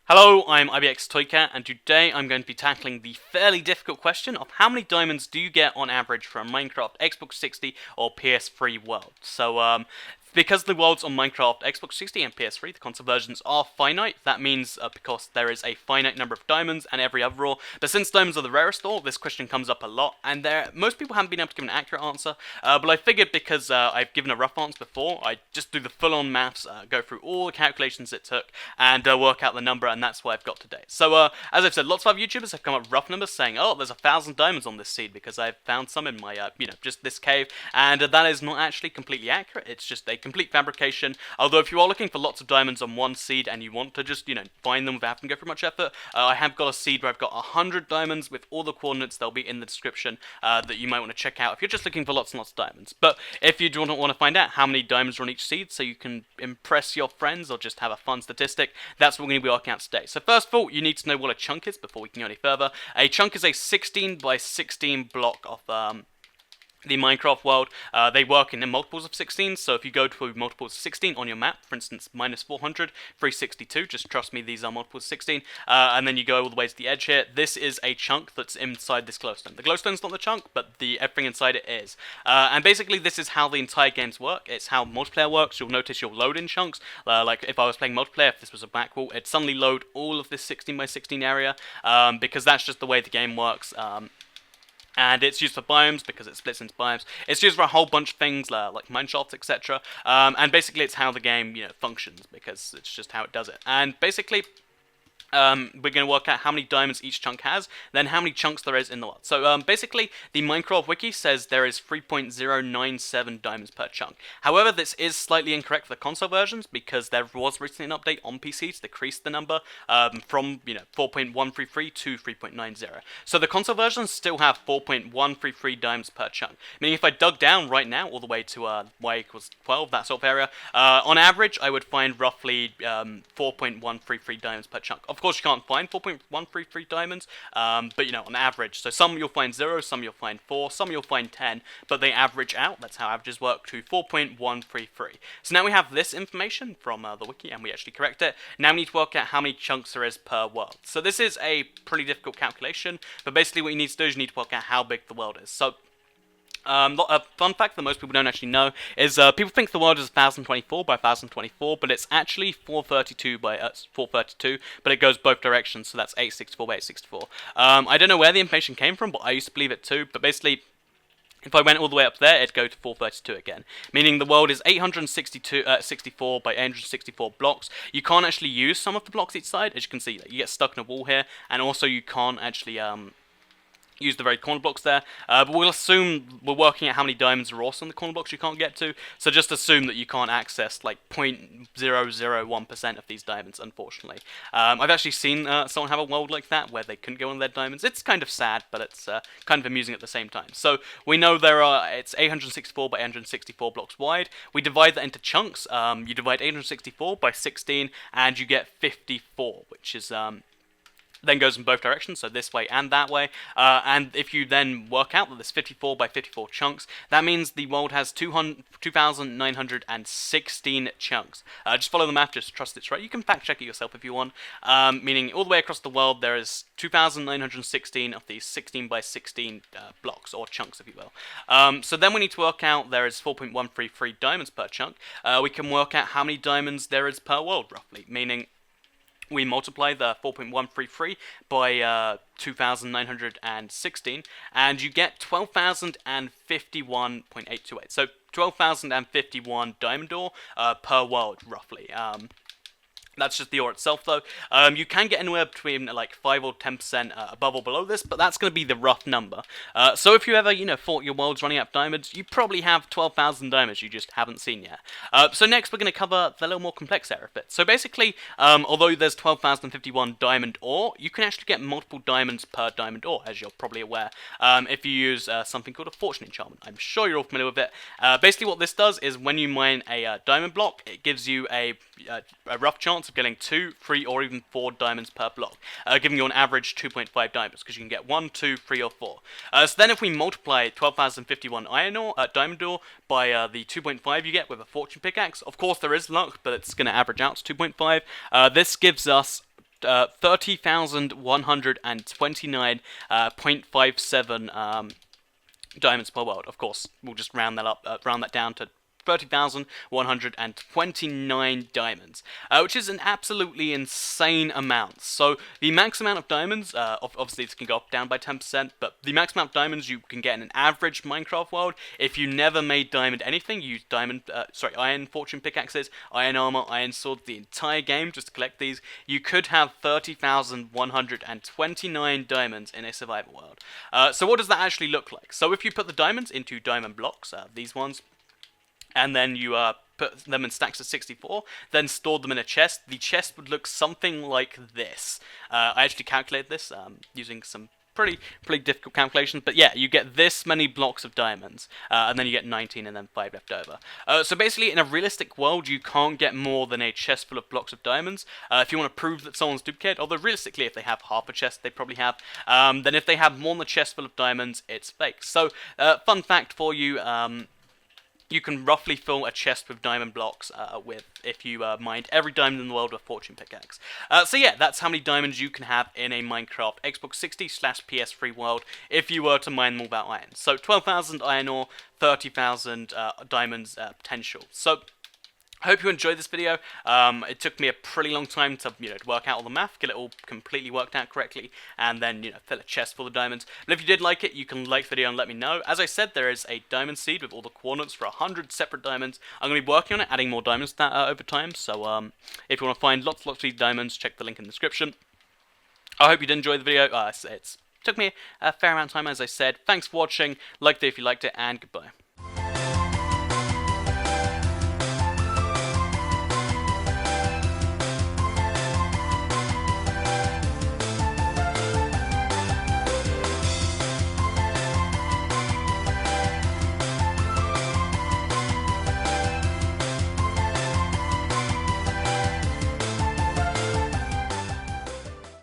Hello, I'm IBX Toycat, and today I'm going to be tackling the fairly difficult question of how many diamonds do you get on average from Minecraft, Xbox 60, or PS3 world. Because the worlds on Minecraft, Xbox 60, and PS3, the console versions, are finite, that means because there is a finite number of diamonds and every other ore. But since diamonds are the rarest ore, this question comes up a lot, and most people haven't been able to give an accurate answer. But I figured because I've given a rough answer before, I just do the full-on maths, go through all the calculations it took, and work out the number, and that's what I've got today. As I've said, lots of other YouTubers have come up with rough numbers saying, oh, there's 1,000 diamonds on this seed because I've found some in my, just this cave, and that is not actually completely accurate. It's just a complete fabrication. Although if you are looking for lots of diamonds on one seed and you want to just, find them without having to go through much effort, I have got a seed where I've got 100 diamonds with all the coordinates. They'll be in the description that you might want to check out if you're just looking for lots and lots of diamonds. But if you don't want to find out how many diamonds are on each seed so you can impress your friends or just have a fun statistic, that's what we're going to be working out today. So first of all, you need to know what a chunk is before we can go any further. A chunk is a 16 by 16 block of the Minecraft world. They work in multiples of 16, so if you go to multiples of 16 on your map, for instance, minus 400, 362, just trust me, these are multiples of 16, and then you go all the way to the edge here, this is a chunk that's inside this glowstone. The glowstone's not the chunk, but everything inside it is. And basically this is how the entire games work. It's how multiplayer works. You'll notice you'll load in chunks, like if I was playing multiplayer, if this was a back wall, it'd suddenly load all of this 16 by 16 area, because that's just the way the game works. And it's used for biomes because it splits into biomes. It's used for a whole bunch of things like mineshafts, etc. And basically, it's how the game functions because it's just how it does it. And basically, we're going to work out how many diamonds each chunk has, then how many chunks there is in the world. So basically, the Minecraft wiki says there is 3.097 diamonds per chunk. However, this is slightly incorrect for the console versions because there was recently an update on PC to decrease the number from 4.133 to 3.90. So the console versions still have 4.133 diamonds per chunk. Meaning if I dug down right now all the way to y equals 12, that sort of area, on average I would find roughly 4.133 diamonds per chunk. Of course, you can't find 4.133 diamonds, but on average. So some you'll find 0, some you'll find 4, some you'll find 10, but they average out. That's how averages work, to 4.133. So now we have this information from the wiki, and we actually correct it. Now we need to work out how many chunks there is per world. So this is a pretty difficult calculation, but basically what you need to do is you need to work out how big the world is. So a fun fact that most people don't actually know is people think the world is 1024 by 1024, but it's actually 432 by 432, but it goes both directions, so that's 864 by 864. I don't know where the information came from, but I used to believe it too, but basically, if I went all the way up there, it'd go to 432 again, meaning the world is 864 by 864 blocks. You can't actually use some of the blocks each side, as you can see. You get stuck in a wall here, and also you can't actually use the very corner blocks there, but we'll assume we're working out how many diamonds are also in the corner blocks you can't get to, so just assume that you can't access like 0.001% of these diamonds, unfortunately. I've actually seen someone have a world like that where they couldn't go on their diamonds. It's kind of sad, but it's kind of amusing at the same time. So we know it's 864 by 864 blocks wide. We divide that into chunks. You divide 864 by 16 and you get 54, which is then goes in both directions, so this way and that way. And if you then work out that there's 54 by 54 chunks, that means the world has 2,916 chunks. Just follow the math, just trust it's right. You can fact check it yourself if you want. Meaning all the way across the world there is 2,916 of these 16 by 16 blocks, or chunks if you will. So then we need to work out there is 4.133 diamonds per chunk. We can work out how many diamonds there is per world roughly, meaning we multiply the 4.133 by 2,916, and you get 12,051.828. So 12,051 diamond ore per world, roughly. That's just the ore itself, though. You can get anywhere between like 5 or 10% above or below this, but that's going to be the rough number. So if you ever, thought your world's running out of diamonds, you probably have 12,000 diamonds you just haven't seen yet. So next we're going to cover the little more complex area of it. So basically, although there's 12,051 diamond ore, you can actually get multiple diamonds per diamond ore, as you're probably aware, if you use something called a fortune enchantment. I'm sure you're all familiar with it. Basically what this does is when you mine a diamond block, it gives you a rough chance of getting 2, 3, or even 4 diamonds per block, giving you on average 2.5 diamonds, because you can get 1, 2, 3, or 4. So then if we multiply 12,051 diamond ore by the 2.5 you get with a fortune pickaxe, of course there is luck, but it's going to average out to 2.5. This gives us 30,129.57 diamonds per world. Of course, we'll just round that up, round that down to 30,129 diamonds, which is an absolutely insane amount. So the max amount of diamonds, obviously this can go up down by 10%, but the max amount of diamonds you can get in an average Minecraft world, if you never made diamond anything, you use iron fortune pickaxes, iron armor, iron sword, the entire game just to collect these, you could have 30,129 diamonds in a survival world. So what does that actually look like? So if you put the diamonds into diamond blocks, these ones, and then you put them in stacks of 64, then stored them in a chest, the chest would look something like this. I actually calculated this using some pretty difficult calculations, but yeah, you get this many blocks of diamonds, and then you get 19 and then 5 left over. So basically, in a realistic world, you can't get more than a chest full of blocks of diamonds. If you want to prove that someone's duplicated, although realistically, if they have half a chest, they probably have, then if they have more than a chest full of diamonds, it's fake. So, fun fact for you, you can roughly fill a chest with diamond blocks if you mined every diamond in the world with a fortune pickaxe. So yeah, that's how many diamonds you can have in a Minecraft Xbox 60/PS3 world if you were to mine them all without iron. So 12,000 iron ore, 30,000 diamonds potential. So I hope you enjoyed this video. It took me a pretty long time to, work out all the math, get it all completely worked out correctly, and then, fill a chest full of diamonds. But if you did like it, you can like the video and let me know. As I said, there is a diamond seed with all the coordinates for 100 separate diamonds. I'm going to be working on it, adding more diamonds to that over time. So if you want to find lots of these diamonds, check the link in the description. I hope you did enjoy the video. It took me a fair amount of time, as I said. Thanks for watching. Like it if you liked it, and goodbye.